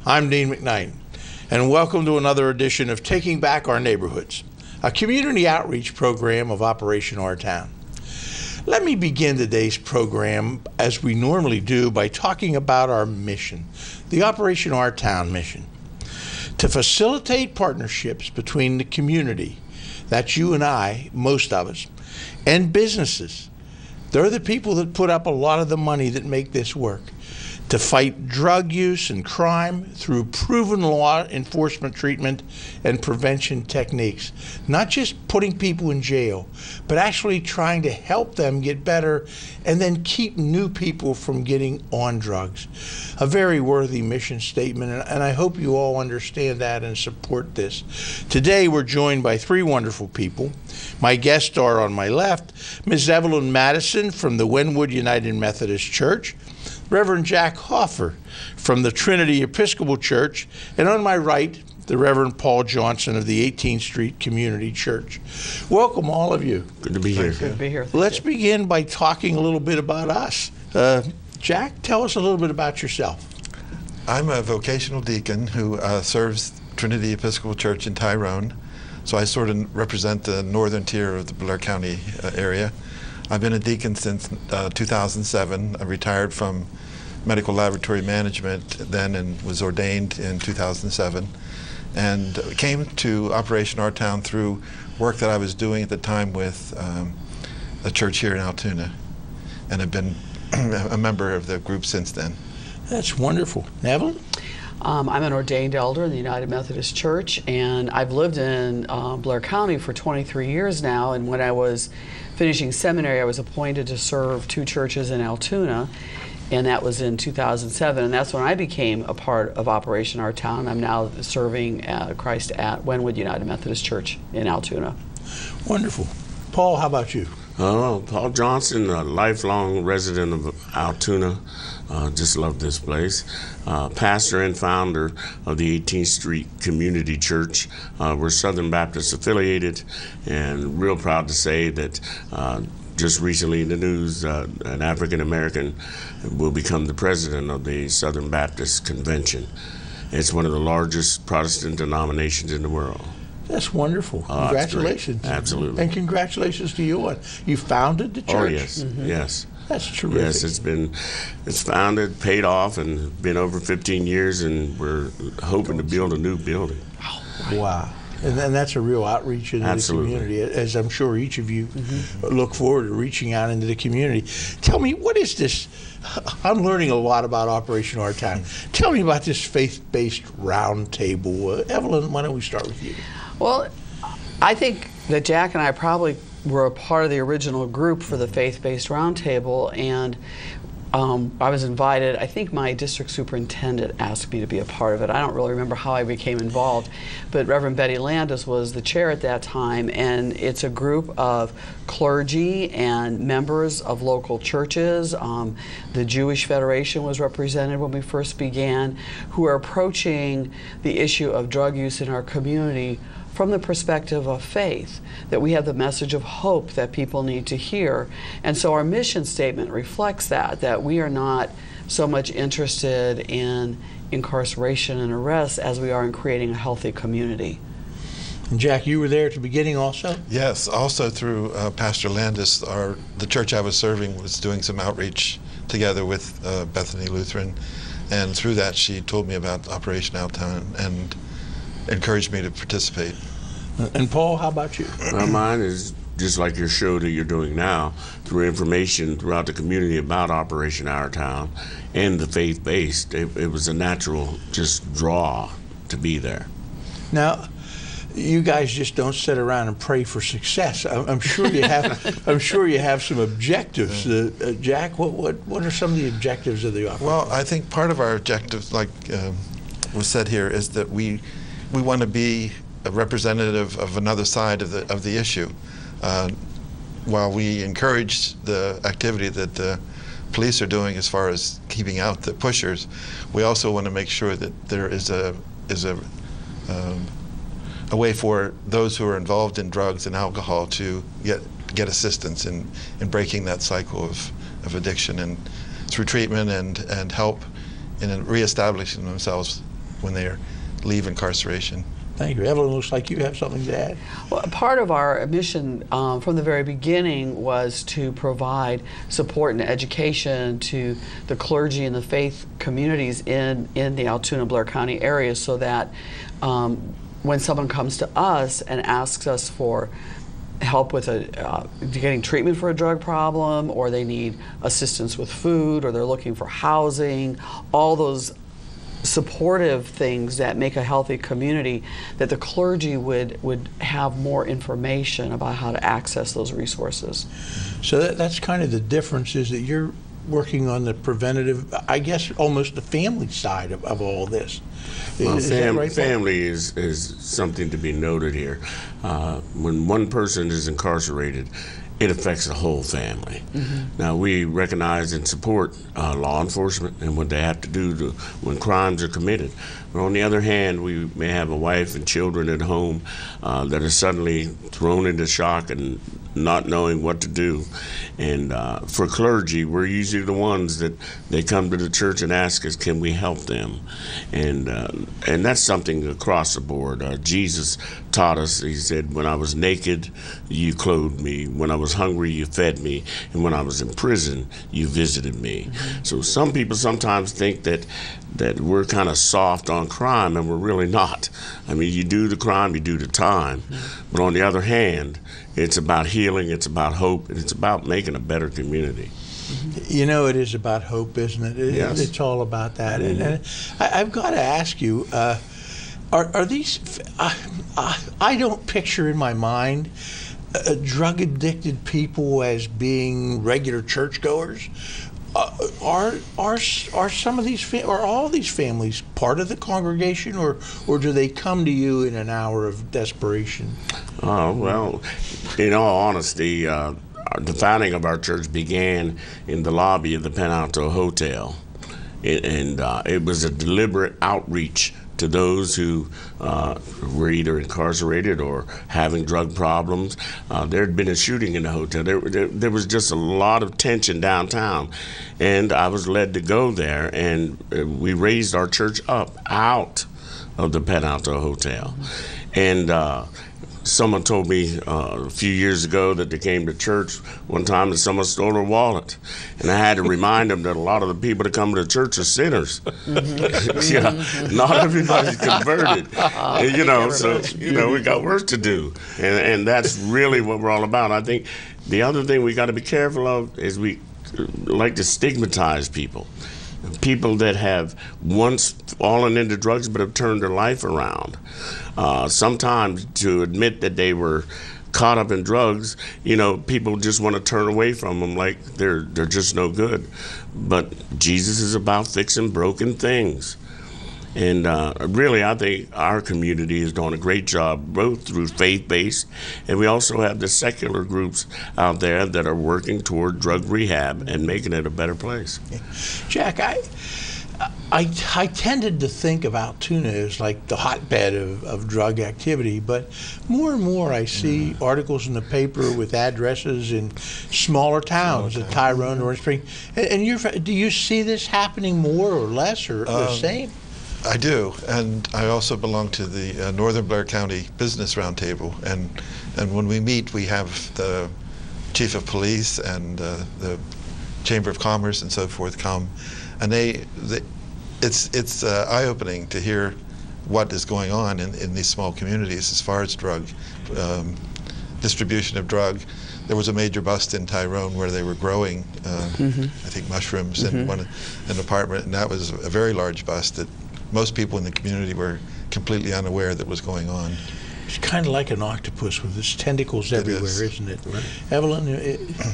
I'm Dean McKnight, and welcome to another edition of Taking Back Our Neighborhoods, a community outreach program of Operation Our Town. Let me begin today's program, as we normally do, by talking about our mission, the Operation Our Town mission, to facilitate partnerships between the community, that's you and I, most of us, and businesses. They're the people that put up a lot of the money that make this work, to fight drug use and crime through proven law enforcement treatment and prevention techniques. Not just putting people in jail, but actually trying to help them get better and then keep new people from getting on drugs. A very worthy mission statement, and I hope you all understand that and support this. Today we're joined by three wonderful people. My guests are on my left, Ms. Evelyn Madison from the Wehnwood United Methodist Church, Reverend Jack Hoffer from the Trinity Episcopal Church, and on my right, the Reverend Paul Johnson of the 18th Street Community Church. Welcome, all of you. Good to be here. Good to be here. Let's begin by talking a little bit about us. Jack, tell us a little bit about yourself. I'm a vocational deacon who serves Trinity Episcopal Church in Tyrone, so I sort of represent the northern tier of the Blair County area. I've been a deacon since 2007. I retired from medical laboratory management then and was ordained in 2007, and came to Operation Our Town through work that I was doing at the time with a church here in Altoona, and have been a member of the group since then. That's wonderful. Evelyn? I'm an ordained elder in the United Methodist Church, and I've lived in Blair County for 23 years now, and when I was finishing seminary, I was appointed to serve two churches in Altoona, and that was in 2007, and that's when I became a part of Operation Our Town. I'm now serving Christ at Wehnwood United Methodist Church in Altoona. Wonderful. Paul, how about you? Paul Johnson, a lifelong resident of Altoona. Just love this place. Pastor and founder of the 18th Street Community Church. We're Southern Baptist affiliated, and real proud to say that just recently in the news, an African American will become the president of the Southern Baptist Convention. It's one of the largest Protestant denominations in the world. That's wonderful. Congratulations. Absolutely. And congratulations to you. You founded the church. Oh, yes. Mm-hmm. Yes. That's terrific. Yes, it's founded, paid off, and been over 15 years, and we're hoping to build a new building. Wow. And that's a real outreach into Absolutely. The community, as I'm sure each of you look forward to reaching out into the community. Tell me, what is this? I'm learning a lot about Operation Our Town. Tell me about this faith-based roundtable. Evelyn, why don't we start with you? Well, I think that Jack and I probably were a part of the original group for the faith-based roundtable, and I was invited. I think my district superintendent asked me to be a part of it. I don't really remember how I became involved, but Reverend Betty Landis was the chair at that time, and it's a group of clergy and members of local churches. The Jewish Federation was represented when we first began, who are approaching the issue of drug use in our community from the perspective of faith, that we have the message of hope that people need to hear. And so our mission statement reflects that we are not so much interested in incarceration and arrest as we are in creating a healthy community. And Jack, you were there at the beginning also? Yes, also through Pastor Landis, the church I was serving was doing some outreach together with Bethany Lutheran, and through that she told me about Operation Our Town and encouraged me to participate. And Paul, how about you? Mine is just like your show that you're doing now, through information throughout the community about Operation Our Town and the faith-based. It was a natural just draw to be there. Now, you guys just don't sit around and pray for success. I'm sure you have. I'm sure you have some objectives. Jack, what are some of the objectives of the operation? Well, I think part of our objective, like was said here, is that we want to be a representative of another side of the issue. While we encourage the activity that the police are doing as far as keeping out the pushers, we also want to make sure that there is a way for those who are involved in drugs and alcohol to get assistance in breaking that cycle of addiction, and through treatment and help in reestablishing themselves when they leave incarceration. Thank you. Evelyn, looks like you have something to add. Well, part of our mission from the very beginning was to provide support and education to the clergy and the faith communities in the Altoona-Blair County area, so that when someone comes to us and asks us for help with getting treatment for a drug problem, or they need assistance with food, or they're looking for housing, all those supportive things that make a healthy community, that the clergy would have more information about how to access those resources. So that's kind of the difference, is that you're working on the preventative, I guess almost the family side of all this. Well, Is that right, Paul? family is something to be noted here. When one person is incarcerated, it affects the whole family. Now, we recognize and support law enforcement and what they have to do when crimes are committed. But on the other hand, we may have a wife and children at home that are suddenly thrown into shock and not knowing what to do. And for clergy, we're usually the ones that they come to the church and ask us, can we help them? And that's something across the board. Jesus taught us, he said, when I was naked, you clothed me. When I was hungry, you fed me. And when I was in prison, you visited me. So some people sometimes think that we're kind of soft on crime, and we're really not. I mean, you do the crime, you do the time. But on the other hand, it's about healing, it's about hope, and it's about making a better community. You know, it is about hope, isn't it? Yes. It's all about that. And I've got to ask you, are these, I don't picture in my mind drug-addicted people as being regular churchgoers. Are some of these, are all these families part of the congregation, or do they come to you in an hour of desperation? Well, in all honesty, the founding of our church began in the lobby of the Penn Alto Hotel, and it was a deliberate outreach to those who were either incarcerated or having drug problems. There had been a shooting in the hotel. There was just a lot of tension downtown, and I was led to go there, and we raised our church up out of the Penn Alto Hotel. And someone told me a few years ago that they came to church one time and someone stole their wallet. And I had to remind them that a lot of the people that come to church are sinners. Not everybody's converted. So we got work to do. And that's really what we're all about. I think the other thing we got to be careful of is we like to stigmatize people. People that have once fallen into drugs but have turned their life around. Sometimes to admit that they were caught up in drugs, people just want to turn away from them like they're just no good. But Jesus is about fixing broken things. And really, I think our community is doing a great job, both through faith-based, and we also have the secular groups out there that are working toward drug rehab and making it a better place. Jack, I tended to think of Altoona as like the hotbed of drug activity, but more and more I see articles in the paper with addresses in smaller towns, at Tyrone, Orange Spring. And do you see this happening more or less or the same? I do, and I also belong to the Northern Blair County Business Roundtable, and when we meet, we have the Chief of Police and the Chamber of Commerce and so forth come, and it's eye-opening to hear what is going on in these small communities as far as drug distribution of drug. There was a major bust in Tyrone where they were growing, I think, mushrooms in an apartment, and that was a very large bust that most people in the community were completely unaware that was going on. It's kind of like an octopus with its tentacles everywhere, isn't it? Right. Evelyn?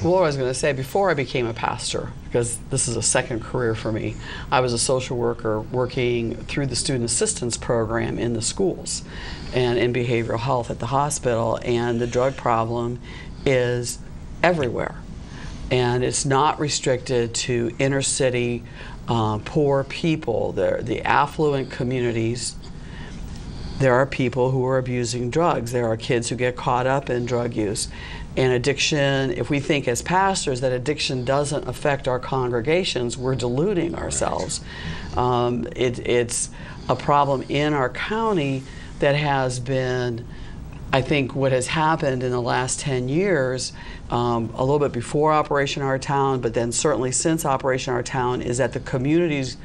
Well, what I was going to say, before I became a pastor, because this is a second career for me, I was a social worker working through the student assistance program in the schools and in behavioral health at the hospital, and the drug problem is everywhere. And it's not restricted to inner city poor people. The affluent communities, there are people who are abusing drugs. There are kids who get caught up in drug use. And addiction, if we think as pastors that addiction doesn't affect our congregations, we're deluding ourselves. It's a problem in our county that has been, I think what has happened in the last 10 years, a little bit before Operation Our Town, but then certainly since Operation Our Town, is that the community's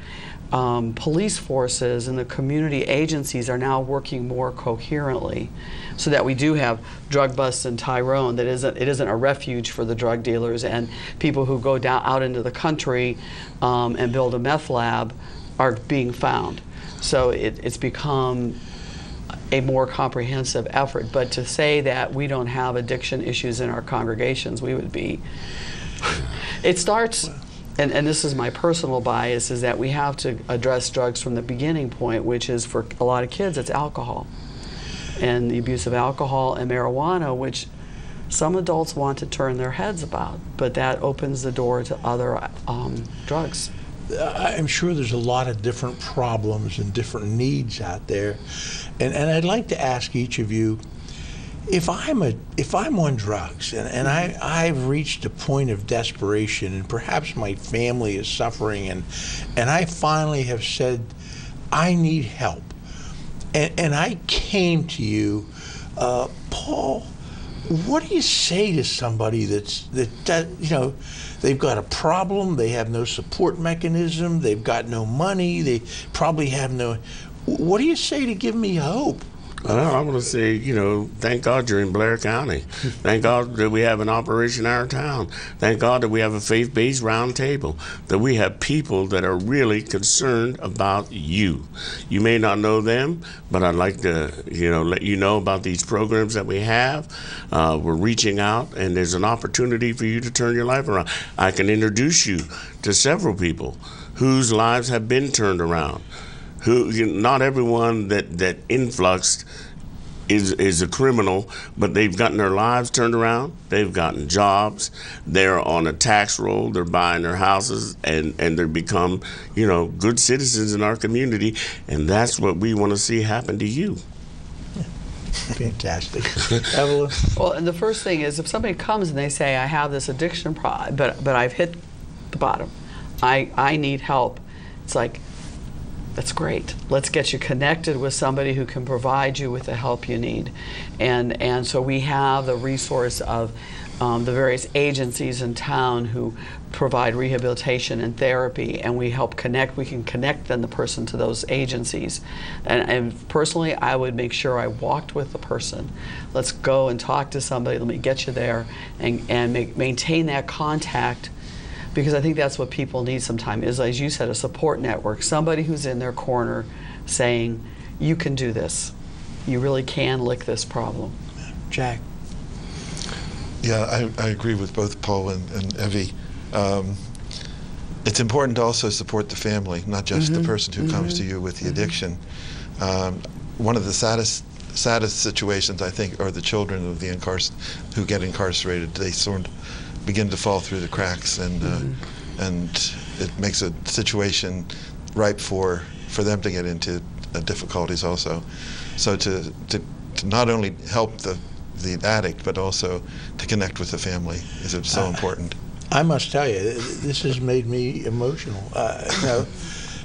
police forces and the community agencies are now working more coherently, so that we do have drug busts in Tyrone. That it isn't a refuge for the drug dealers and people who go down out into the country and build a meth lab are being found. So it's become a more comprehensive effort. But to say that we don't have addiction issues in our congregations, we would be. It starts. And this is my personal bias, is that we have to address drugs from the beginning point, which is for a lot of kids, it's alcohol. And the abuse of alcohol and marijuana, which some adults want to turn their heads about, but that opens the door to other drugs. I'm sure there's a lot of different problems and different needs out there. And I'd like to ask each of you, if I'm on drugs and I've reached a point of desperation and perhaps my family is suffering and I finally have said, I need help. And I came to you, Paul, what do you say to somebody that you know, they've got a problem, they have no support mechanism, they've got no money, they probably have no, what do you say to give me hope? Well, I want to say, you know, thank God you're in Blair County. Thank God that we have an Operation Our Town. Thank God that we have a faith-based roundtable, that we have people that are really concerned about you. You may not know them, but I'd like to, you know, let you know about these programs that we have. We're reaching out, and there's an opportunity for you to turn your life around. I can introduce you to several people whose lives have been turned around. Not everyone that influxed is a criminal, but they've gotten their lives turned around. They've gotten jobs. They're on a tax roll. They're buying their houses, and they become, you know, good citizens in our community. And that's what we want to see happen to you. Fantastic. Evelyn? Well, and the first thing is, if somebody comes and they say, I have this addiction problem, but I've hit the bottom, I need help, it's like, that's great. Let's get you connected with somebody who can provide you with the help you need. And so we have the resource of the various agencies in town who provide rehabilitation and therapy, and we help connect. We can connect then the person to those agencies. And personally, I would make sure I walked with the person. Let's go and talk to somebody. Let me get you there and maintain that contact. Because I think that's what people need sometimes, is, as you said, a support network, somebody who's in their corner saying, you can do this. You really can lick this problem. Jack? Yeah, I agree with both Paul and Evie. It's important to also support the family, not just the person who comes to you with the addiction. One of the saddest situations, I think, are the children of the who get incarcerated. They sort of begin to fall through the cracks, and it makes a situation ripe for them to get into difficulties also. So to not only help the addict, but also to connect with the family is so important. I must tell you, this has made me emotional. You know,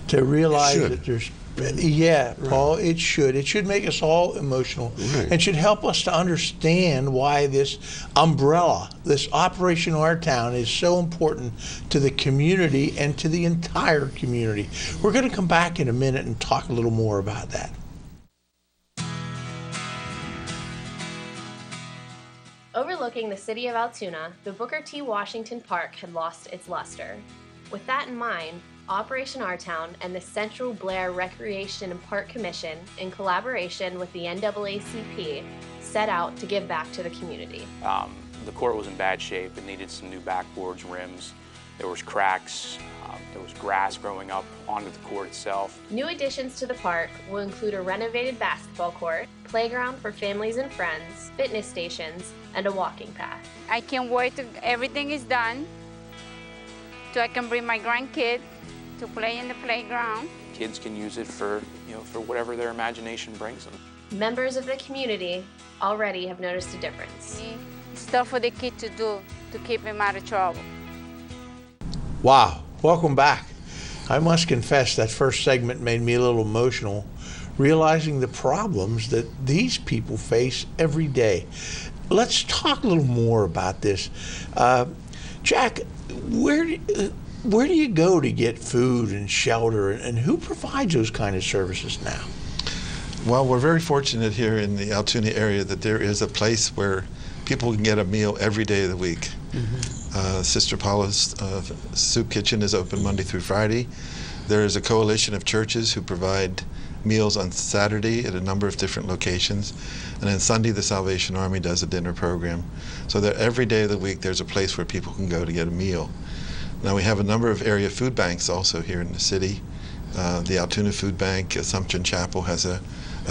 to realize that there's, yeah, Paul, it should make us all emotional, and should help us to understand why this umbrella, this Operation Our Town, is so important to the community and to the entire community. We're going to come back in a minute and talk a little more about that. Overlooking the city of Altoona, the Booker T. Washington Park had lost its luster. With that in mind, Operation Our Town and the Central Blair Recreation and Park Commission, in collaboration with the NAACP, set out to give back to the community. The court was in bad shape. It needed some new backboards, rims. There was cracks. There was grass growing up onto the court itself. New additions to the park will include a renovated basketball court, playground for families and friends, fitness stations, and a walking path. I can't wait till everything is done so I can bring my grandkids to play in the playground. Kids can use it for whatever their imagination brings them. Members of the community already have noticed a difference. Stuff for the kid to do to keep him out of trouble. Wow, welcome back. I must confess that first segment made me a little emotional, realizing the problems that these people face every day. Let's talk a little more about this. Jack, where do you go to get food and shelter, and who provides those kind of services now? Well, we're very fortunate here in the Altoona area that there is a place where people can get a meal every day of the week. Sister Paula's Soup Kitchen is open Monday through Friday. There is a coalition of churches who provide meals on Saturday at a number of different locations. And then Sunday, the Salvation Army does a dinner program. So that every day of the week, there's a place where people can go to get a meal. Now, we have a number of area food banks also here in the city. The Altoona Food Bank, Assumption Chapel has a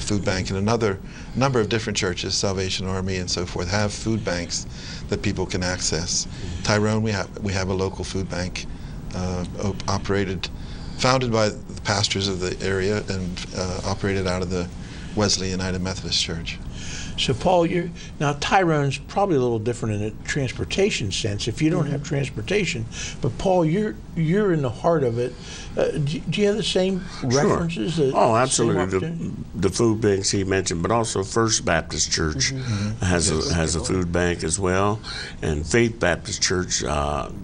food bank, and another number of different churches, Salvation Army and so forth, have food banks that people can access. Tyrone, we have a local food bank founded by the pastors of the area and operated out of the Wesley United Methodist Church. So, Paul, now Tyrone's probably a little different in a transportation sense if you don't have transportation. But Paul, you're in the heart of it. Do you have the same references? Sure. Oh, absolutely. The food banks he mentioned, but also First Baptist Church has a food bank as well, and Faith Baptist Church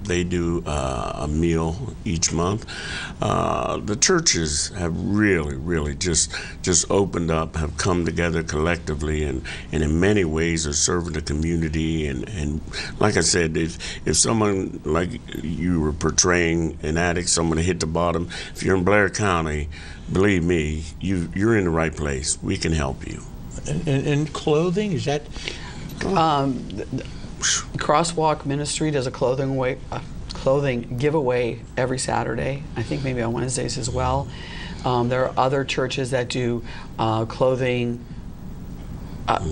they do a meal each month. The churches have really just opened up, have come together collectively, and in many ways are serving the community. And like I said, if someone like you were portraying an addict, someone hit the bottom, if you're in Blair County, believe me, you're in the right place. We can help you. And clothing, is that? Crosswalk Ministry does a clothing giveaway every Saturday. I think maybe on Wednesdays as well. There are other churches that do clothing.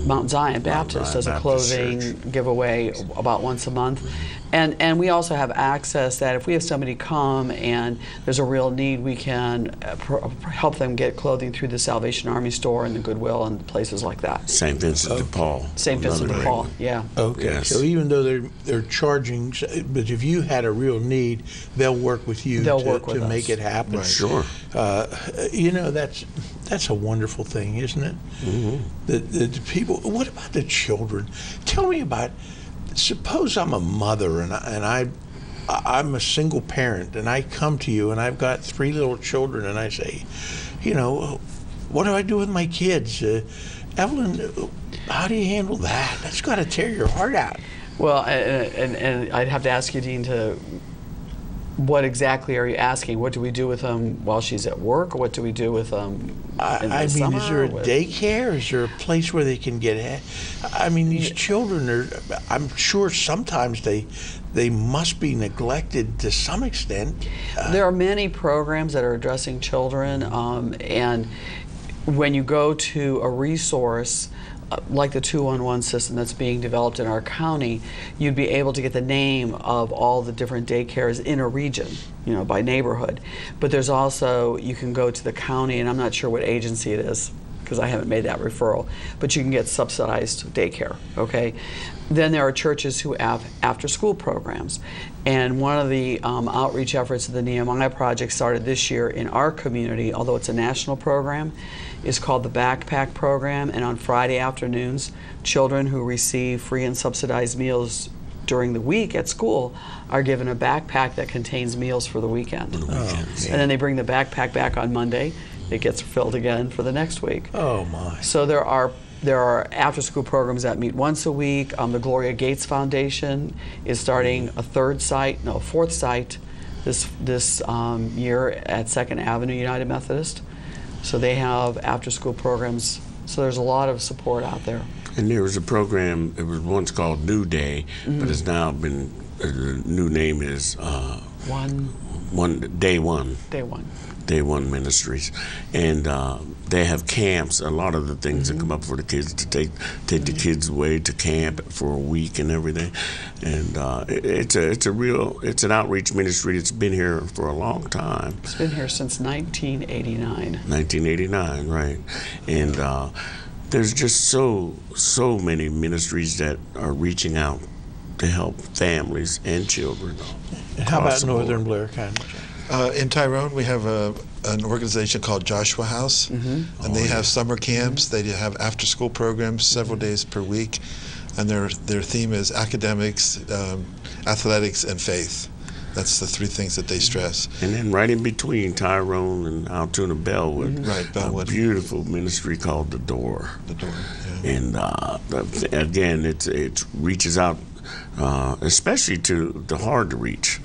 Mount Zion Baptist does a clothing giveaway about once a month. And we also have access that if we have somebody come and there's a real need, we can help them get clothing through the Salvation Army store and the Goodwill and places like that. St. Vincent de Paul. St. Vincent de Paul, yeah. Okay, Yes. So even though they're charging, but if you had a real need, they'll work with you to make it happen. Right. Sure. That's a wonderful thing, isn't it? The people. What about the children? Tell me about. Suppose I'm a mother and I'm a single parent, and I come to you and I've got 3 little children, and I say, what do I do with my kids? Evelyn, how do you handle that? That's got to tear your heart out. Well, and I'd have to ask you, Dean, what exactly are you asking? What do we do with them while she's at work, or what do we do with them in the summer? Is there a daycare? Is there a place where they can get? These children I'm sure sometimes they must be neglected to some extent. There are many programs that are addressing children, and when you go to a resource like the 211 system that's being developed in our county, you'd be able to get the name of all the different daycares in a region, by neighborhood. But there's also, you can go to the county, and I'm not sure what agency it is because I haven't made that referral, but you can get subsidized daycare, okay? Then there are churches who have after-school programs. And one of the outreach efforts of the Nehemiah Project started this year in our community, although it's a national program, is called the Backpack Program. And on Friday afternoons, children who receive free and subsidized meals during the week at school are given a backpack that contains meals for the weekend. And then they bring the backpack back on Monday. It gets filled again for the next week. Oh my! So there are after-school programs that meet once a week. The Gloria Gates Foundation is starting a fourth site this year at 2nd Avenue United Methodist. So they have after-school programs. So there's a lot of support out there. And there was a program, it was once called New Day, but it's now been, the new name is Day One. Day One Ministries, and they have camps. A lot of the things that come up for the kids to take the kids away to camp for a week and everything, and it's an outreach ministry that's been here for a long time. It's been here since 1989. 1989, right, and there's just so many ministries that are reaching out to help families and children. And how about Northern Blair County? In Tyrone, we have an organization called Joshua House, and they have summer camps. They have after-school programs several days per week, and their theme is academics, athletics, and faith. That's the three things that they stress. And then right in between Tyrone and Altoona Bellwood, Right, Bellwood. a beautiful ministry called The Door. The Door, yeah. And again, it reaches out, especially to the hard to reach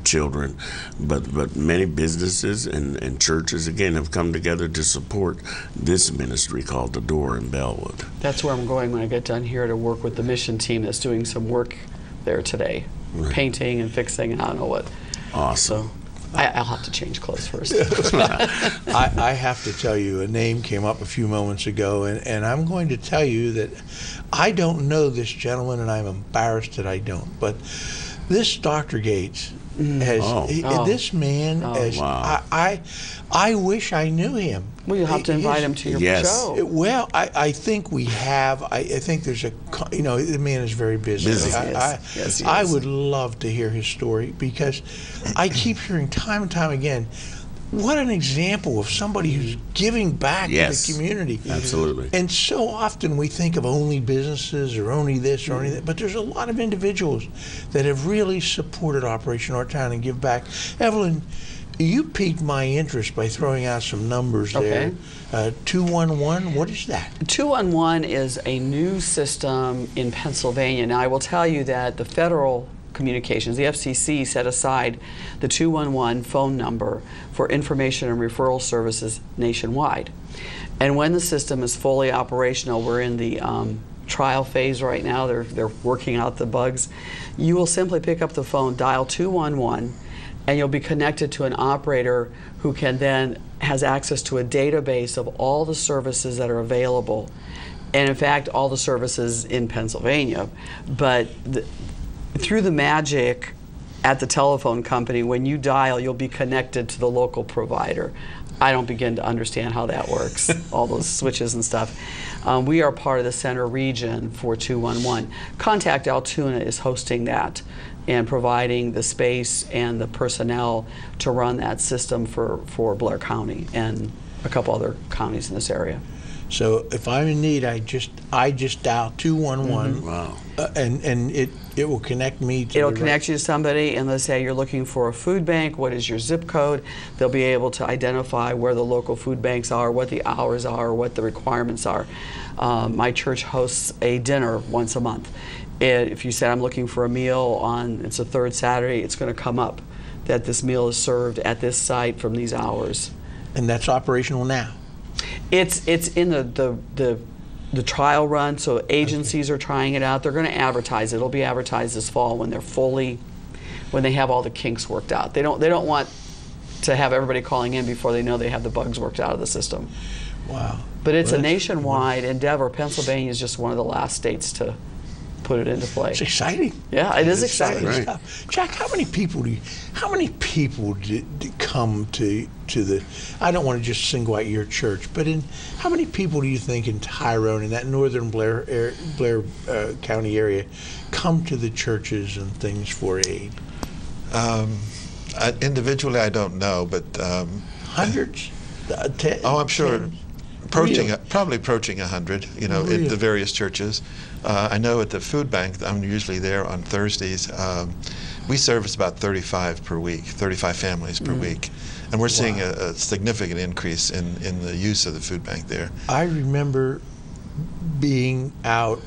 children, but many businesses and churches again have come together to support this ministry called The Door in Bellwood. That's where I'm going when I get done here, to work with the mission team that's doing some work there today, painting and fixing, and I don't know what. Awesome. So I'll have to change clothes first. I have to tell you, a name came up a few moments ago, and I'm going to tell you that I don't know this gentleman, and I'm embarrassed that I don't. But this Dr. Gates has this man. Wow. I wish I knew him. Well, you'll have to invite him to your show. Well, I think we have. I think there's the man is very busy. Yes, he I is. would love to hear his story, because I keep hearing time and time again, what an example of somebody who's giving back to the community. Absolutely. And so often we think of only businesses or only this or only that, but there's a lot of individuals that have really supported Operation Our Town and give back. Evelyn, you piqued my interest by throwing out some numbers there. 211, what is that? 211 is a new system in Pennsylvania. Now, I will tell you that the federal communications, the FCC, set aside the 211 phone number for information and referral services nationwide. And when the system is fully operational, we're in the trial phase right now, they're working out the bugs. You will simply pick up the phone, dial 211, and you'll be connected to an operator who can then has access to a database of all the services that are available, and in fact all the services in Pennsylvania. But through the magic at the telephone company, when you dial, you'll be connected to the local provider. I don't begin to understand how that works, all those switches and stuff. We are part of the center region for 211. Contact Altoona is hosting that and providing the space and the personnel to run that system for Blair County and a couple other counties in this area. So if I'm in need, I just dial 211, Wow. And it will connect me to. It'll connect you to somebody, and let's say you're looking for a food bank. What is your zip code? They'll be able to identify where the local food banks are, what the hours are, what the requirements are. My church hosts a dinner once a month. If you said I'm looking for a meal it's a third Saturday, it's going to come up that this meal is served at this site from these hours. And that's operational now. It's in the trial run, so agencies are trying it out. They're going to advertise it. It'll be advertised this fall when they have all the kinks worked out. They don't want to have everybody calling in before they know they have the bugs worked out of the system. Wow. But it's a nationwide endeavor. Pennsylvania is just one of the last states to put it into play. It's exciting. Yeah, it is exciting. Right. Stuff. Jack, how many people did come to the, I don't want to just single out your church, but how many people do you think in Tyrone, in that northern Blair County area, come to the churches and things for aid? Individually, I don't know, but Hundreds? I'm sure. Tens? Probably approaching 100, Really? at the various churches. I know at the food bank, I'm usually there on Thursdays. We service about 35 families per week. And we're seeing a significant increase in the use of the food bank there. I remember being out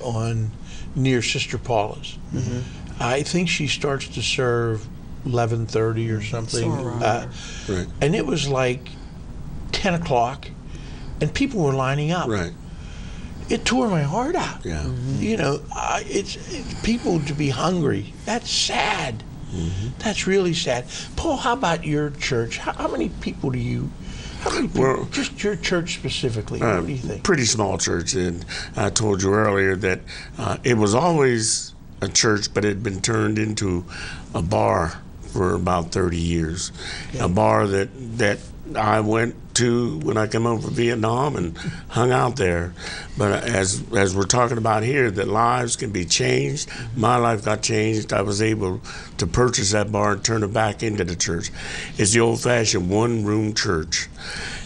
near Sister Paula's. I think she starts to serve 11:30 or something. Right. And it was like 10 o'clock, and people were lining up. Right. It tore my heart out. Yeah. It's people to be hungry. That's sad. That's really sad. Paul, how about your church? How many people do you? How many people? Well, just your church specifically. What do you think? Pretty small church, and I told you earlier that it was always a church, but it had been turned into a bar for about 30 years. Yeah. A bar that I went to when I came home from Vietnam and hung out there. But as we're talking about here, that lives can be changed. My life got changed. I was able to purchase that bar and turn it back into the church. It's the old-fashioned one-room church.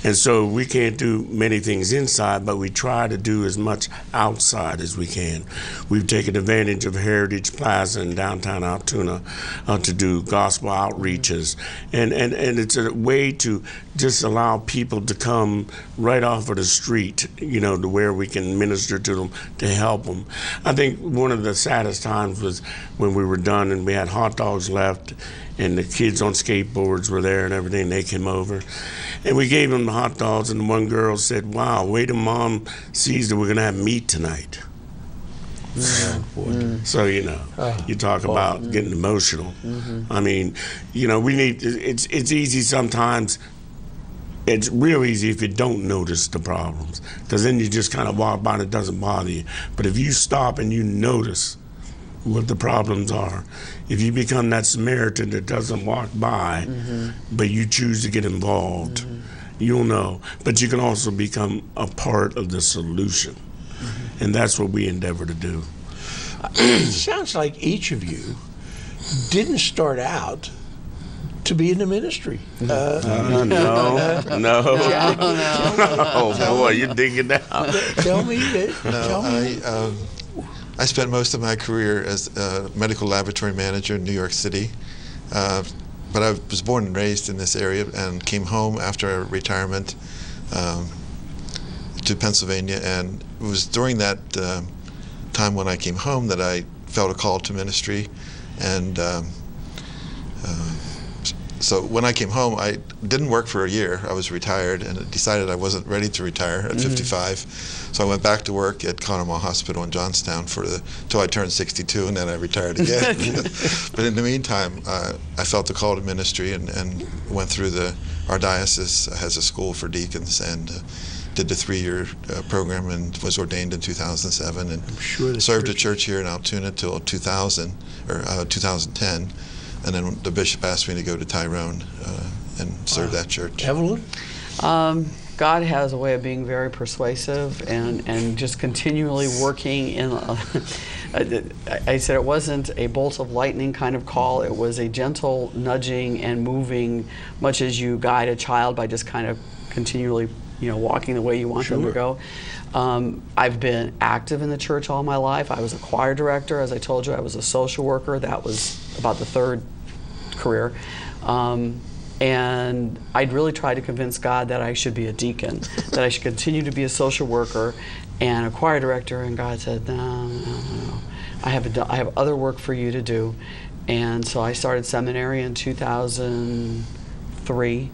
And so we can't do many things inside, but we try to do as much outside as we can. We've taken advantage of Heritage Plaza in downtown Altoona to do gospel outreaches. And it's a way to just allow people to come right off of the street, you know, to where we can minister to them, to help them. I think one of the saddest times was when we were done and we had hot dogs left, and the kids on skateboards were there and everything. They came over, and we gave them the hot dogs, and one girl said, "Wow, wait till Mom sees that we're gonna have meat tonight." So, you know, you talk about getting emotional. I mean, you know, we need, it's easy sometimes. It's real easy if you don't notice the problems, because then you just kind of walk by and it doesn't bother you. But if you stop and you notice what the problems are, if you become that Samaritan that doesn't walk by, but you choose to get involved, you'll know. But you can also become a part of the solution. And that's what we endeavor to do. It sounds like each of you didn't start out to be in the ministry. No. Oh boy, you're digging out. Tell me. I spent most of my career as a medical laboratory manager in New York City, but I was born and raised in this area and came home after retirement to Pennsylvania, and it was during that time when I came home that I felt a call to ministry. And so when I came home, I didn't work for a year. I was retired and decided I wasn't ready to retire at 55. So I went back to work at Conemaugh Hospital in Johnstown till I turned 62, and then I retired again. But in the meantime, I felt the call to ministry and went through our diocese has a school for deacons, and did the 3-year program and was ordained in 2007, and served a church here in Altoona till 2010. And then the bishop asked me to go to Tyrone and serve that church. Evelyn? God has a way of being very persuasive and just continually working in I said it wasn't a bolt of lightning kind of call. It was a gentle nudging and moving, much as you guide a child by just kind of continually, you know, walking the way you want them to go. I've been active in the church all my life. I was a choir director. As I told you, I was a social worker. That was about the third career. And I'd really tried to convince God that I should be a deacon, that I should continue to be a social worker and a choir director. And God said, no. I have other work for you to do. And so I started seminary in 2003.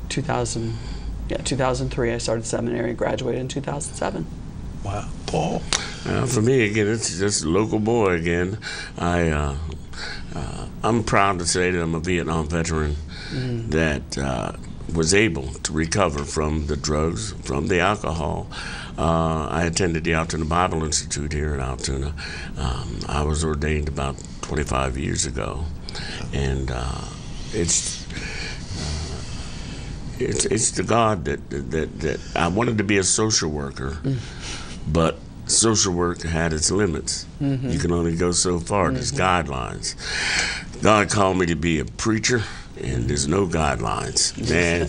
2003 I started seminary, graduated in 2007. Wow. Paul? For me, again, it's just a local boy again. I'm proud to say that I'm a Vietnam veteran that was able to recover from the drugs, from the alcohol. I attended the Altoona Bible Institute here in Altoona. I was ordained about 25 years ago, and it's the God that I wanted to be a social worker, but social work had its limits. You can only go so far. There's guidelines. God called me to be a preacher, and there's no guidelines, man.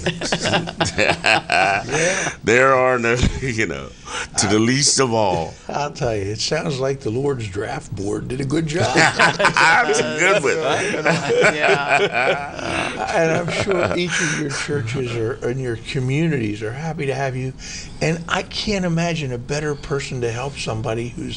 There are no, to the least of all. I'll tell you, it sounds like the Lord's draft board did a good job. That's good with And I'm sure each of your churches and your communities are happy to have you. And I can't imagine a better person to help somebody who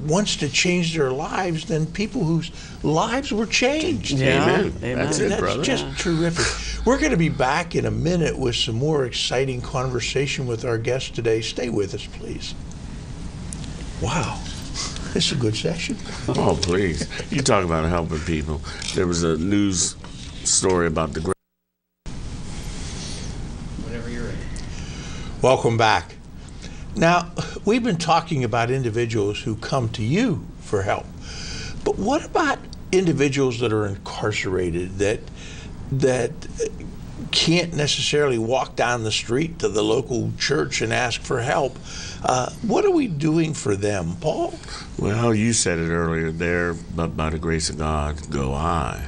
wants to change their lives than people whose lives were changed. Amen. That's it, brother. That's just terrific. We're going to be back in a minute with some more exciting conversation with our guest today. Stay with us, please. Wow. This is a good session. Oh, please. You talk about helping people. There was a news story about the... Whenever you're ready. Welcome back. Now, we've been talking about individuals who come to you for help, but what about individuals that are incarcerated, that can't necessarily walk down the street to the local church and ask for help. What are we doing for them, Paul? Well, you said it earlier there, but by the grace of God, go I.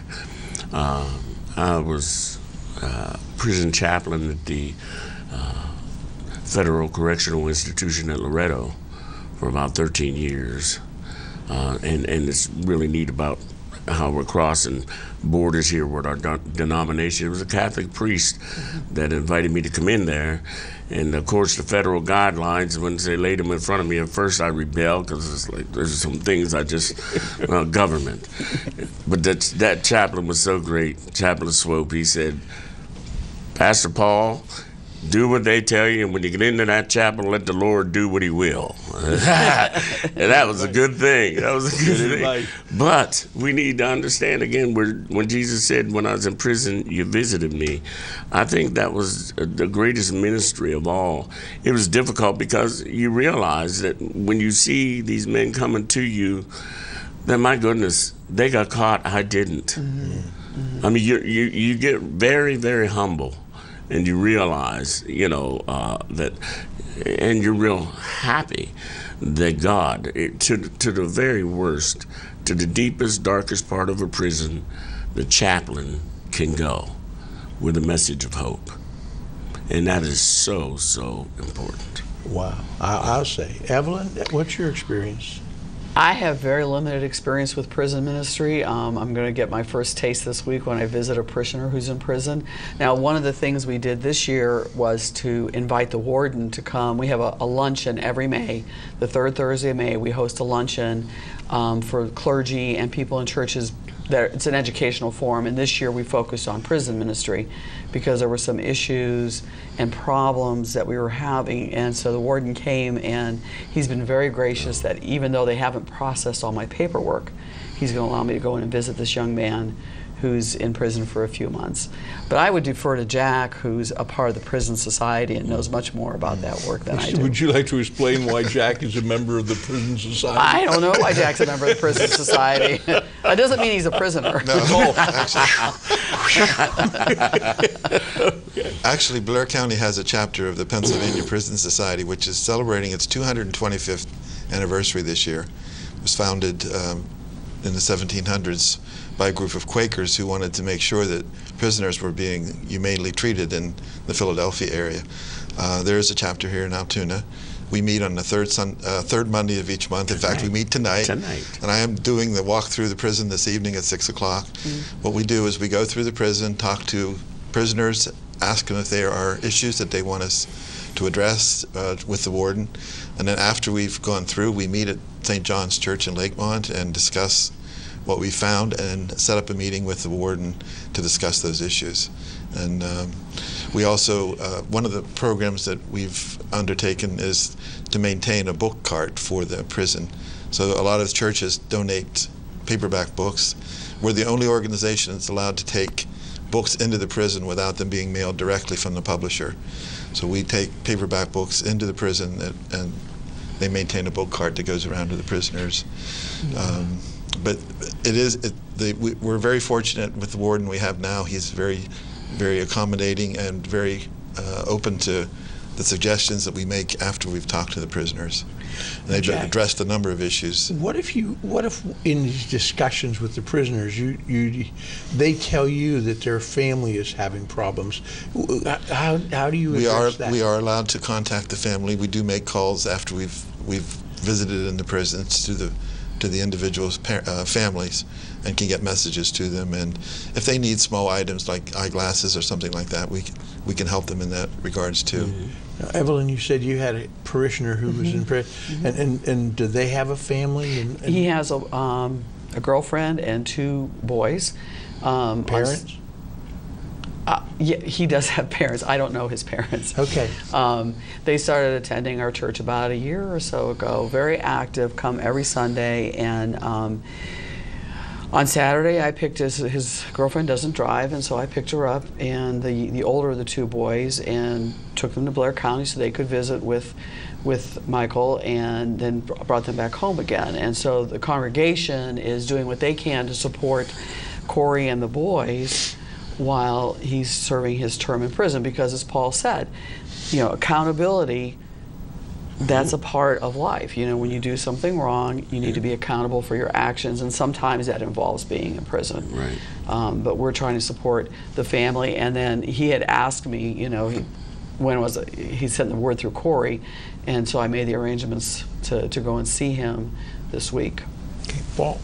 I was prison chaplain at the Federal Correctional Institution at Loretto for about 13 years. And it's really neat about how we're crossing borders here with our denomination. It was a Catholic priest that invited me to come in there. And of course, the federal guidelines, when they laid them in front of me, at first I rebelled because it's like, there's some things I just, government. But that chaplain was so great, Chaplain Swope. He said, Pastor Paul, do what they tell you, and when you get into that chapel, let the Lord do what he will. And that was a good thing. That was a good thing. But we need to understand, again, when Jesus said, when I was in prison, you visited me, I think that was the greatest ministry of all. It was difficult because you realize that when you see these men coming to you, that, my goodness, they got caught, I didn't. I mean, you get very, very humble. And you realize, that, and you're real happy that God, to the very worst, to the deepest, darkest part of a prison, the chaplain can go with a message of hope. And that is so, so important. Wow. I'll say. Evelyn, what's your experience? I have very limited experience with prison ministry. I'm going to get my first taste this week when I visit a parishioner who's in prison. Now, one of the things we did this year was to invite the warden to come. We have a luncheon every May. The third Thursday of May, we host a luncheon for clergy and people in churches. It's an educational forum, and this year we focused on prison ministry because there were some issues and problems that we were having, and so the warden came, and he's been very gracious that even though they haven't processed all my paperwork, he's going to allow me to go in and visit this young man who's in prison for a few months. But I would defer to Jack, who's a part of the prison society and knows much more about that work than I do. Would you like to explain why Jack is a member of the prison society? I don't know why Jack's a member of the prison society. That doesn't mean he's a prisoner. No, actually, Blair County has a chapter of the Pennsylvania Prison Society, which is celebrating its 225th anniversary this year. It was founded in the 1700s by a group of Quakers who wanted to make sure that prisoners were being humanely treated in the Philadelphia area. There is a chapter here in Altoona. We meet on the third Monday of each month. In fact, we meet tonight. And I am doing the walk through the prison this evening at 6 o'clock. What we do is we go through the prison, talk to prisoners, ask them if there are issues that they want us to address with the warden. And then after we've gone through, we meet at St. John's Church in Lakemont and discuss what we found and set up a meeting with the warden to discuss those issues. And we also, one of the programs that we've undertaken is to maintain a book cart for the prison. So a lot of churches donate paperback books. We're the only organization that's allowed to take books into the prison without them being mailed directly from the publisher. So we take paperback books into the prison and they maintain a book cart that goes around to the prisoners. But we're very fortunate with the warden we have now. He's very, very accommodating and very open to the suggestions that we make after we've talked to the prisoners. And they've addressed a number of issues. What if in these discussions with the prisoners, they tell you that their family is having problems? How do you address that? We are allowed to contact the family. We do make calls after we've visited in the prisons to the individuals' families and can get messages to them. And if they need small items like eyeglasses or something like that, we can help them in that regards too. Now, Evelyn, you said you had a parishioner who was in prison, and do they have a family? And he has a girlfriend and 2 boys. Parents? Yeah, he does have parents. I don't know his parents. Okay. They started attending our church about a year or so ago. Very active, come every Sunday. And on Saturday, I picked his girlfriend doesn't drive, and so I picked her up, and the older of the 2 boys, and took them to Blair County so they could visit with Michael, and then brought them back home again. And so the congregation is doing what they can to support Corey and the boys while he's serving his term in prison, because as Paul said, accountability, that's a part of life. When you do something wrong, you need to be accountable for your actions, and sometimes that involves being in prison. Right. But we're trying to support the family. And then he had asked me, he sent the word through Corey, and so I made the arrangements to go and see him this week. Okay, Paul.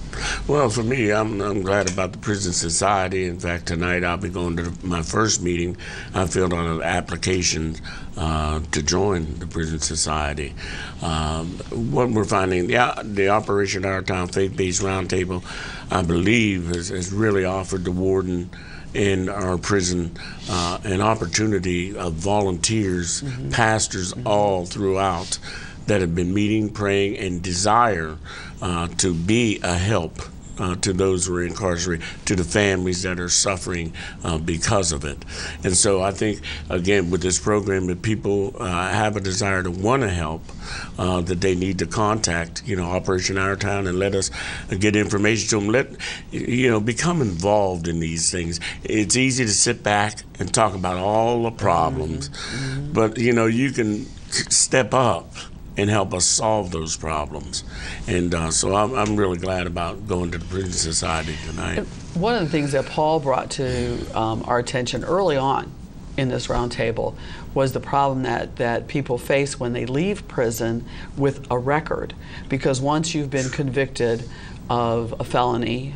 Well, for me, I'm glad about the prison society. In fact, tonight I'll be going to my first meeting. I filled out an application to join the prison society. What we're finding, the Operation Our Town Faith-Based Roundtable, I believe, has really offered the warden in our prison an opportunity of volunteers, pastors all throughout, that have been meeting, praying, and desire to be a help to those who are incarcerated, to the families that are suffering because of it. And so I think, again, with this program, if people have a desire to want to help, that they need to contact, Operation Our Town, and let us get information to them. Become involved in these things. It's easy to sit back and talk about all the problems, but you can step up and help us solve those problems. And so I'm really glad about going to the Prison Society tonight. One of the things that Paul brought to our attention early on in this roundtable was the problem that people face when they leave prison with a record. Because once you've been convicted of a felony,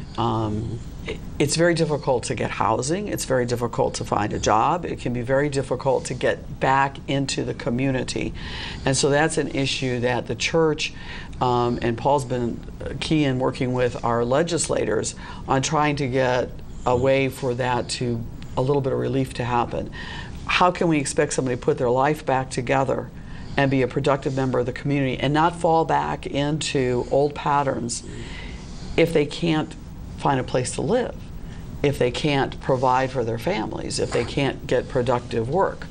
it's very difficult to get housing. It's very difficult to find a job. It can be very difficult to get back into the community. And so that's an issue that the church, and Paul's been key in working with our legislators on trying to get a way for that to, a little bit of relief to happen. How can we expect somebody to put their life back together and be a productive member of the community and not fall back into old patterns if they can't find a place to live, if they can't provide for their families, if they can't get productive work?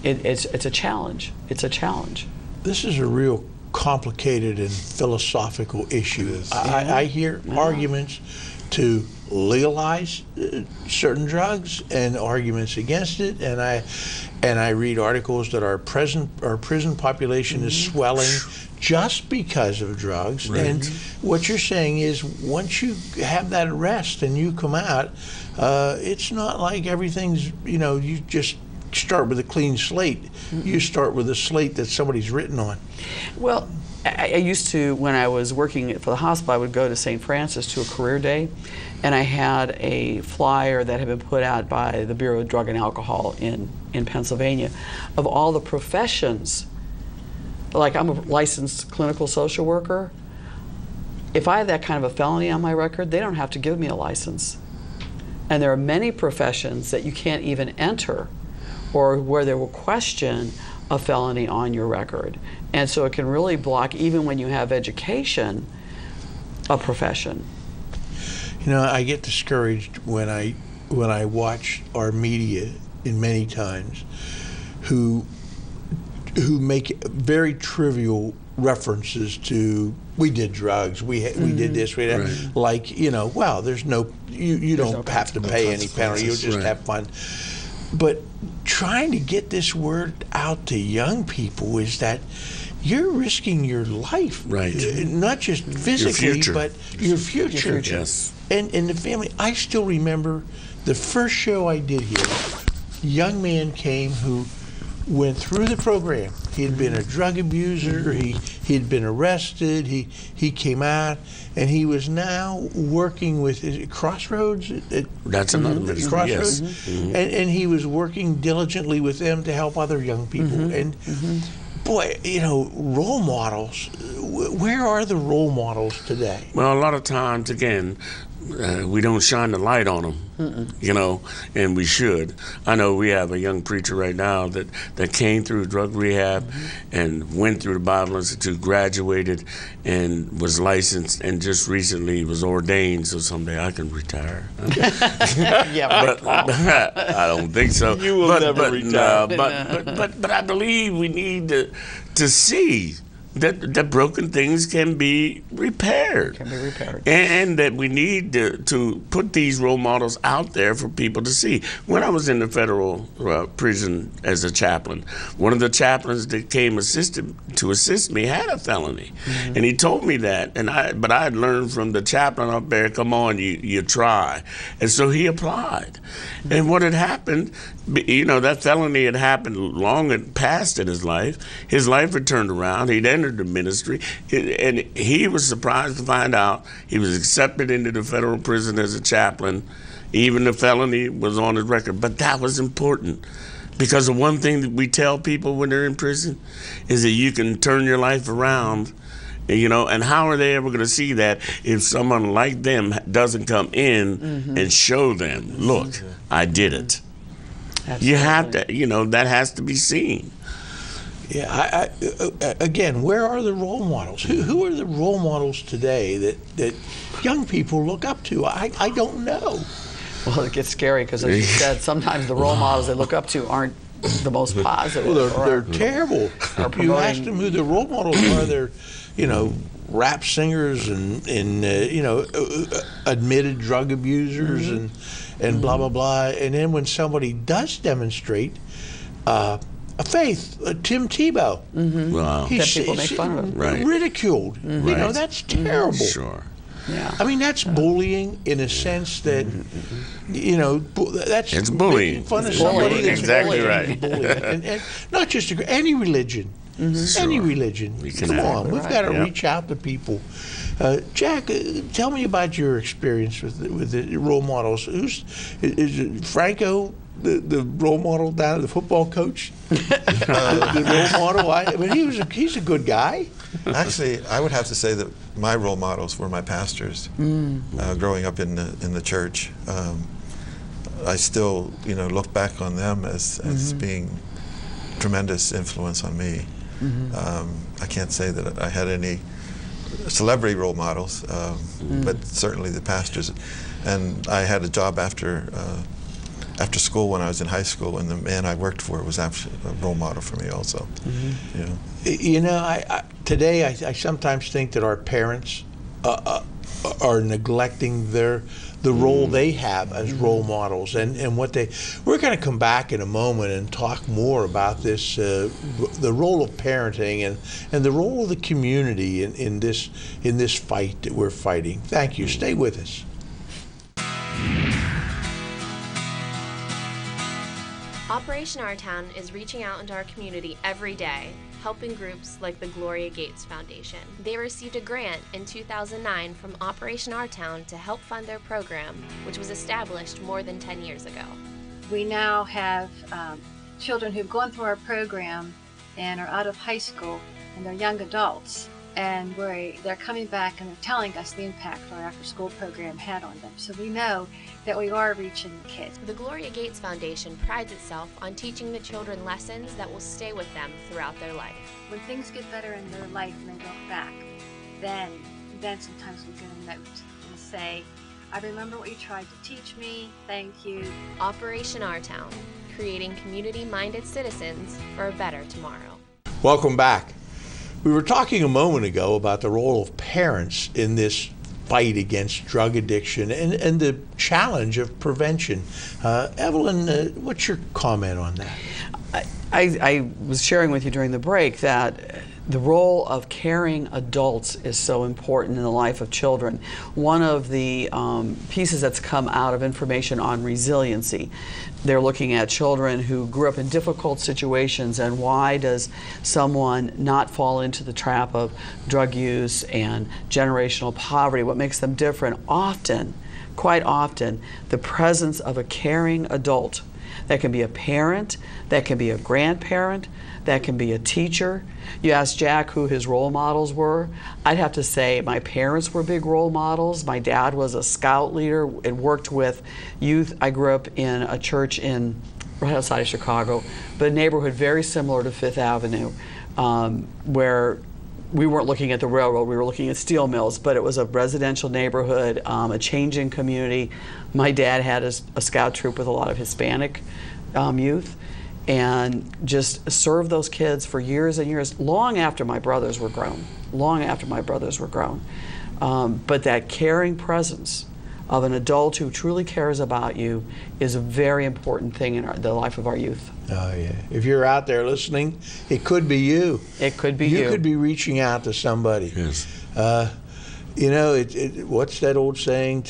It's a challenge. It's a challenge. This is a real complicated and philosophical issue. I hear arguments to legalize certain drugs and arguments against it, and I read articles that our prison population is swelling just because of drugs. Right. And what you're saying is, once you have that arrest and you come out, it's not like everything's, you just start with a clean slate. You start with a slate that somebody's written on. Well, I used to, when I was working for the hospital, I would go to St. Francis to a career day, and I had a flyer that had been put out by the Bureau of Drug and Alcohol in Pennsylvania of all the professions. Like, I'm a licensed clinical social worker. If I have that kind of a felony on my record, they don't have to give me a license. And there are many professions that you can't even enter, or where they will question a felony on your record. And so it can really block, even when you have education, a profession. I get discouraged when I watch our media in many times who make very trivial references to, we did drugs, we did this, we did that. Right. Like, well, there's no, you don't have to pay any penalty, you'll just have fun. But trying to get this word out to young people is that you're risking your life, right? Not just physically, but your future. Yes. And the family. I still remember the first show I did here. A young man came who went through the program. He had been a drug abuser. He'd been arrested. He came out, and he was now working with Crossroads. That's another ministry. Crossroads, yes. And he was working diligently with them to help other young people. And boy, role models. Where are the role models today? Well, a lot of times, again, we don't shine the light on them, and we should. I know we have a young preacher right now that came through drug rehab and went through the Bible Institute, graduated, and was licensed, and just recently was ordained, so someday I can retire. Yeah, but I don't think so. You will never retire. But I believe we need to see that broken things can be repaired. And that we need to put these role models out there for people to see. When I was in the federal prison as a chaplain, one of the chaplains that came to assist me had a felony. And he told me that, but I had learned from the chaplain up there, come on, you try. And so he applied. And what had happened, that felony had happened long past in his life. His life had turned around. He'd entered the ministry, and he was surprised to find out he was accepted into the federal prison as a chaplain. Even the felony was on his record. But that was important, because the one thing that we tell people when they're in prison is that you can turn your life around. And how are they ever going to see that if someone like them doesn't come in and show them, look, I did it. Absolutely. You have to, that has to be seen. Yeah, again, where are the role models? Who are the role models today that young people look up to? I don't know. Well, it gets scary because, as you said, sometimes the role models they look up to aren't the most positive. Well, they're terrible. You ask them who the role models are, they're, rap singers and admitted drug abusers and blah, blah, blah. And then when somebody does demonstrate a faith, Tim Tebow, wow. That people make fun of him. Ridiculed. Right. That's terrible. Sure. Yeah. I mean, that's bullying in a sense that, it's bullying. Making fun of somebody that's exactly bullying. right. And not just any religion. Sure. Any religion. Come on, we've got to reach out to people. Jack, tell me about your experience with the role models. Is it Franco the role model down at the football coach? The role model. He's a good guy. Actually, I would have to say that my role models were my pastors. Growing up in the church, I still look back on them as being tremendous influence on me. I can't say that I had any celebrity role models, but certainly the pastors. And I had a job after school when I was in high school, and the man I worked for was actually a role model for me also. Today I sometimes think that our parents are neglecting the role they have as role models and what they. We're going to come back in a moment and talk more about this, the role of parenting and the role of the community in this fight that we're fighting. Thank you. Stay with us. Operation Our Town is reaching out into our community every day, helping groups like the Gloria Gates Foundation. They received a grant in 2009 from Operation Our Town to help fund their program, which was established more than 10 years ago. We now have children who've gone through our program and are out of high school, and they're young adults. And they're coming back and they're telling us the impact our after-school program had on them. So we know that we are reaching the kids. The Gloria Gates Foundation prides itself on teaching the children lessons that will stay with them throughout their life. When things get better in their life and they look back, then sometimes we get a note and say, I remember what you tried to teach me, thank you. Operation Our Town, creating community-minded citizens for a better tomorrow. Welcome back. We were talking a moment ago about the role of parents in this fight against drug addiction and the challenge of prevention. Evelyn, what's your comment on that? I was sharing with you during the break that the role of caring adults is so important in the life of children. One of the pieces that's come out of information on resiliency, they're looking at children who grew up in difficult situations and why does someone not fall into the trap of drug use and generational poverty, what makes them different. Quite often, the presence of a caring adult. That can be a parent, that can be a grandparent, that can be a teacher. You asked Jack who his role models were. I'd have to say my parents were big role models. My dad was a scout leader and worked with youth. I grew up in a church right outside of Chicago, but a neighborhood very similar to Fifth Avenue, where we weren't looking at the railroad, we were looking at steel mills, but it was a residential neighborhood, a changing community. My dad had a scout troop with a lot of Hispanic youth, and just served those kids for years and years, long after my brothers were grown, but that caring presence of an adult who truly cares about you is a very important thing in the life of our youth. Oh, yeah. If you're out there listening, it could be you. It could be you. You could be reaching out to somebody. Yes. You know, what's that old saying?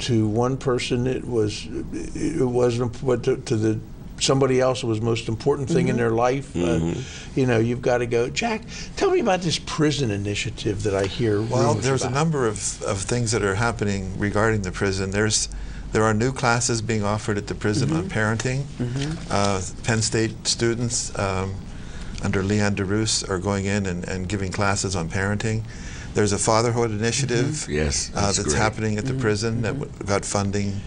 To one person, it wasn't, but to somebody else was the most important thing in their life. You know, you've got to go. Jack, tell me about this prison initiative that I hear. Well, there's a number of things that are happening regarding the prison. There are new classes being offered at the prison on parenting. Penn State students under Leanne DeRoos are going in and giving classes on parenting. There's a fatherhood initiative yes, that's happening at the prison that got funding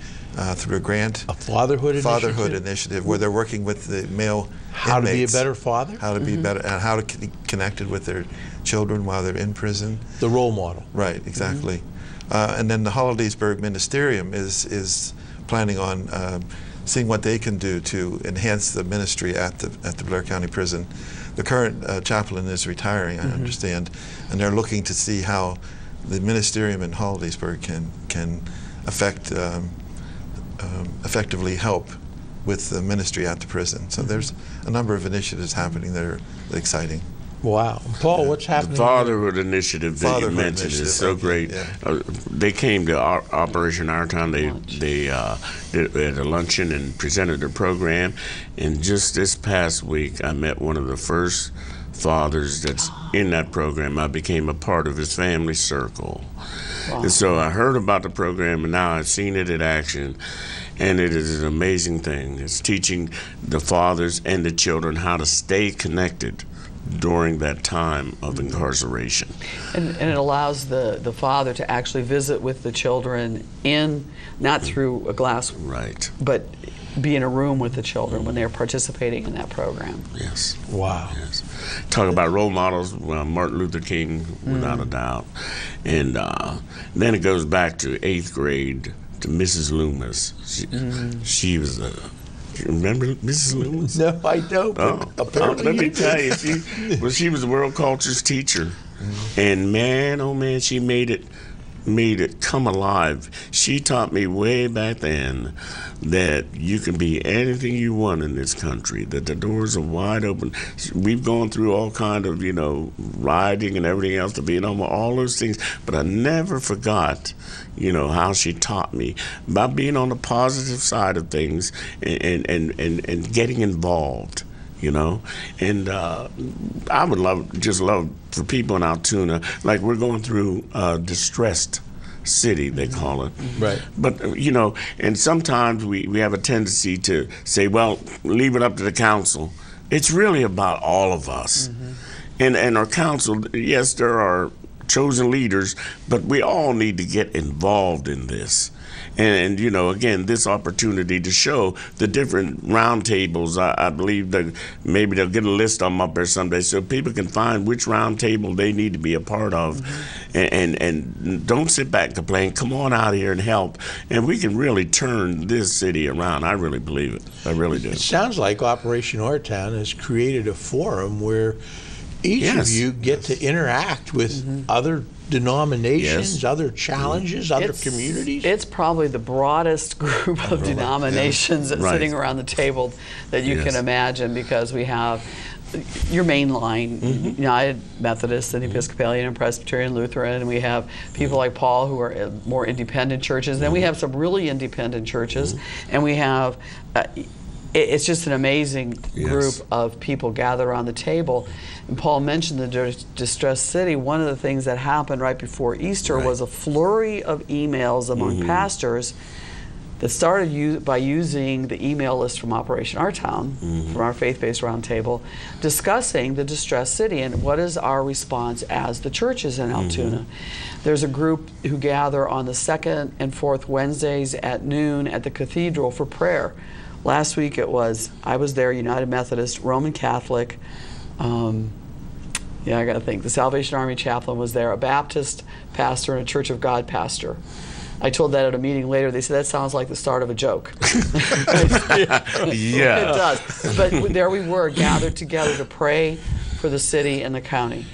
through a grant. A fatherhood initiative? Fatherhood initiative, where they're working with the male How inmates, to be a better father? How to be better, and how to be connected with their children while they're in prison. The role model. Right, exactly. And then the Hollidaysburg Ministerium is planning on seeing what they can do to enhance the ministry at the Blair County Prison. The current chaplain is retiring, I understand, and they're looking to see how the ministerium in Hollidaysburg can effectively help with the ministry at the prison. So there's a number of initiatives happening that are exciting. Wow. Paul, what's happening? The fatherhood initiative that you mentioned is so great. Yeah. They came to Operation Our Town. They did a luncheon and presented their program. And just this past week, I met one of the first fathers that's in that program. I became a part of his family circle. Wow. And so I heard about the program, and now I've seen it in action. And it is an amazing thing. It's teaching the fathers and the children how to stay connected during that time of incarceration. And it allows the father to actually visit with the children not through a glass, right, but be in a room with the children when they're participating in that program. Yes. Wow. Yes. Talk about role models, Martin Luther King, without a doubt. And then it goes back to 8th grade to Mrs. Loomis. She was a... Remember Mrs. Loomis? No, I don't. Let me tell you, she was the world cultures teacher, and man, oh man, she made it come alive. She taught me way back then that you can be anything you want in this country, that the doors are wide open. We've gone through all kind of, riding and everything else to be all those things, but I never forgot, how she taught me about being on the positive side of things and getting involved. And I would love for people in Altoona, like we're going through distressed city, they call it. Right. But, and sometimes we have a tendency to say, well, leave it up to the council. It's really about all of us. And our council, yes, there are chosen leaders, but we all need to get involved in this. And again, this opportunity to show the different roundtables, I believe that maybe they'll get a list of them up there someday so people can find which roundtable they need to be a part of. And don't sit back and complain. Come on out here and help. And we can really turn this city around. I really believe it. I really do. It sounds like Operation Our Town has created a forum where each of you get to interact with other denominations, other challenges, other communities. It's probably the broadest group of denominations sitting around the table that you can imagine, because we have your main line, United Methodist and Episcopalian and Presbyterian Lutheran, and we have people like Paul who are more independent churches. Then we have some really independent churches, and we have it's just an amazing group of people gathered around the table. And Paul mentioned the distressed city. One of the things that happened right before Easter was a flurry of emails among pastors that started by using the email list from Operation Our Town, from our faith-based roundtable, discussing the distressed city and what is our response as the churches in Altoona. There's a group who gather on the 2nd and 4th Wednesdays at noon at the cathedral for prayer. Last week I was there, United Methodist, Roman Catholic, I gotta think, the Salvation Army chaplain was there, a Baptist pastor and a Church of God pastor. I told that at a meeting later. They said, that sounds like the start of a joke. Yeah. It does. But there we were, gathered together to pray for the city and the county.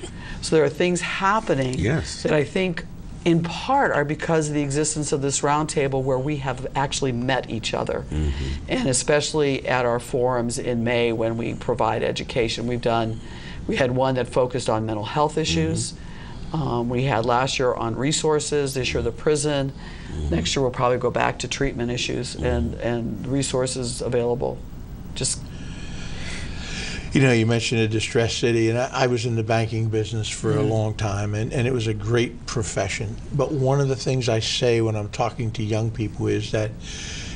So there are things happening that I think in part are because of the existence of this roundtable where we have actually met each other. And especially at our forums in May when we provide education. We had one that focused on mental health issues. We had last year on resources, this year the prison. Next year we'll probably go back to treatment issues and resources available. Just You know, you mentioned a distressed city, and I was in the banking business for a long time, and it was a great profession. But one of the things I say when I'm talking to young people is that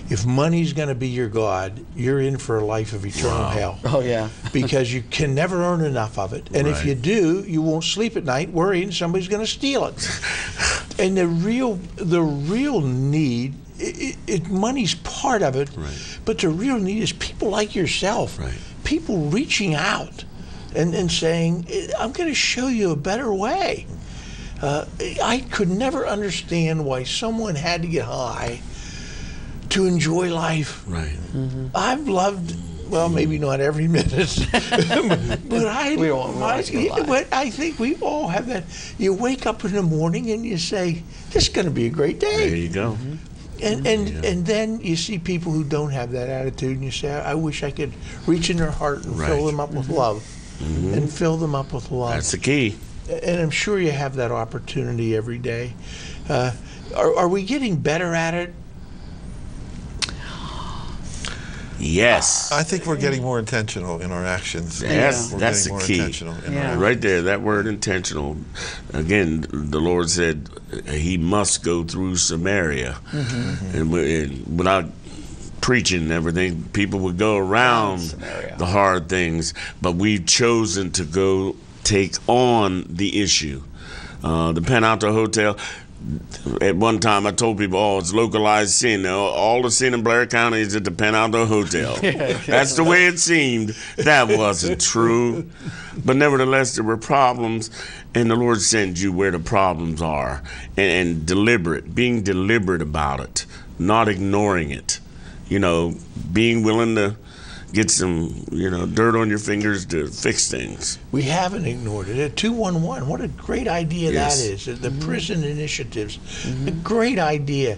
if money's going to be your God, you're in for a life of eternal hell. Oh, yeah. Because you can never earn enough of it. And if you do, you won't sleep at night worrying somebody's going to steal it. And the real need, money's part of it, but the real need is people like yourself, people reaching out and saying, I'm going to show you a better way. I could never understand why someone had to get high to enjoy life. I've loved, well, maybe not every minute, but I think we all have that. You wake up in the morning and you say, this is going to be a great day. There you go. And then you see people who don't have that attitude, and you say, I wish I could reach in their heart and fill them up with love. And fill them up with love. That's the key. And I'm sure you have that opportunity every day. Are we getting better at it? Yes. I think we're getting more intentional in our actions. Yes, we're that's getting the more key. intentional in our actions. Right there, that word intentional. Again, the Lord said he must go through Samaria. And without preaching and everything, people would go around the hard things, but we've chosen to go take on the issue. The Penalto Hotel, at one time I told people, oh, it's localized sin. All the sin in Blair County is at the Penalto Hotel. That's the way it seemed. That wasn't true. But nevertheless, there were problems, and the Lord sends you where the problems are, and being deliberate about it, not ignoring it. You know, being willing to get some, dirt on your fingers to fix things. We haven't ignored it. At 211, what a great idea that is. The prison initiatives, a great idea.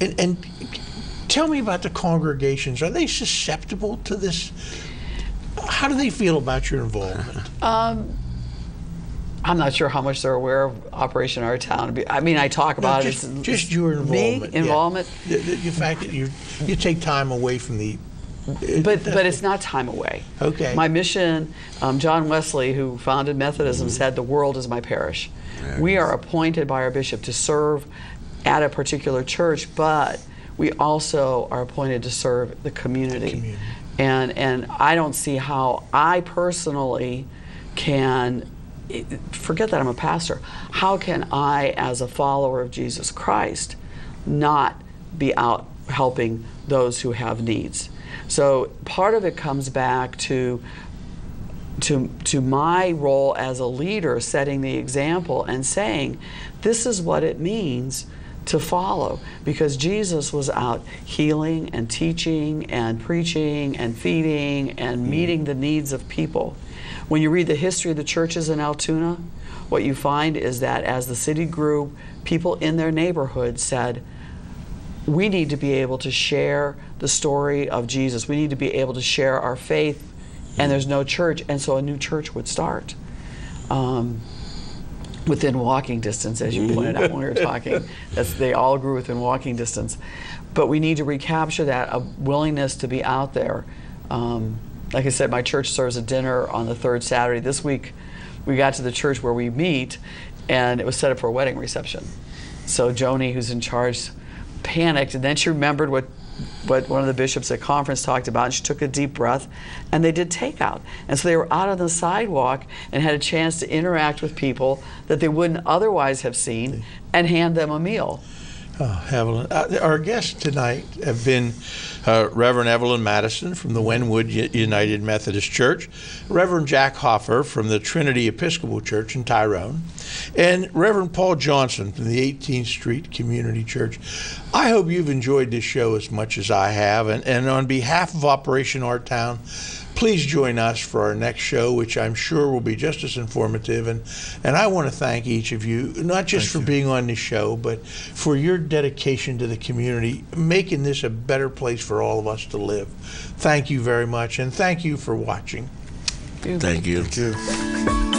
And tell me about the congregations. Are they susceptible to this? How do they feel about your involvement? I'm not sure how much they're aware of Operation Our Town. I mean, I talk about it. Just your involvement. Involvement. Yeah. The fact that you take time away from the. But it's not time away. Okay. My mission, John Wesley, who founded Methodism, said the world is my parish. We are appointed by our bishop to serve at a particular church, but we also are appointed to serve the community. And I don't see how I personally can, forget that I'm a pastor, how can I, as a follower of Jesus Christ, not be out helping those who have needs? So part of it comes back to my role as a leader, setting the example and saying, this is what it means to follow, because Jesus was out healing and teaching and preaching and feeding and meeting the needs of people. When you read the history of the churches in Altoona, what you find is that as the city grew, people in their neighborhood said, we need to be able to share the story of Jesus. We need to be able to share our faith, and there's no church, and so a new church would start. Within walking distance, as you pointed out when we were talking. They all grew within walking distance. But we need to recapture that, a willingness to be out there. Like I said, my church serves a dinner on the third Saturday. This week, we got to the church where we meet, and it was set up for a wedding reception. So Joni, who's in charge, panicked, and then she remembered what one of the bishops at conference talked about, and she took a deep breath, and they did takeout. And so they were out on the sidewalk and had a chance to interact with people that they wouldn't otherwise have seen and hand them a meal. Oh, Evelyn. Our guests tonight have been Reverend Evelyn Madison from the Wehnwood United Methodist Church, Reverend Jack Hoffer from the Trinity Episcopal Church in Tyrone, and Reverend Paul Johnson from the 18th Street Community Church. I hope you've enjoyed this show as much as I have, and on behalf of Operation Our Town, please join us for our next show, which I'm sure will be just as informative. And I want to thank each of you, not just for being on this show, but for your dedication to the community, making this a better place for all of us to live. Thank you very much, and thank you for watching. Thank you. Thank you.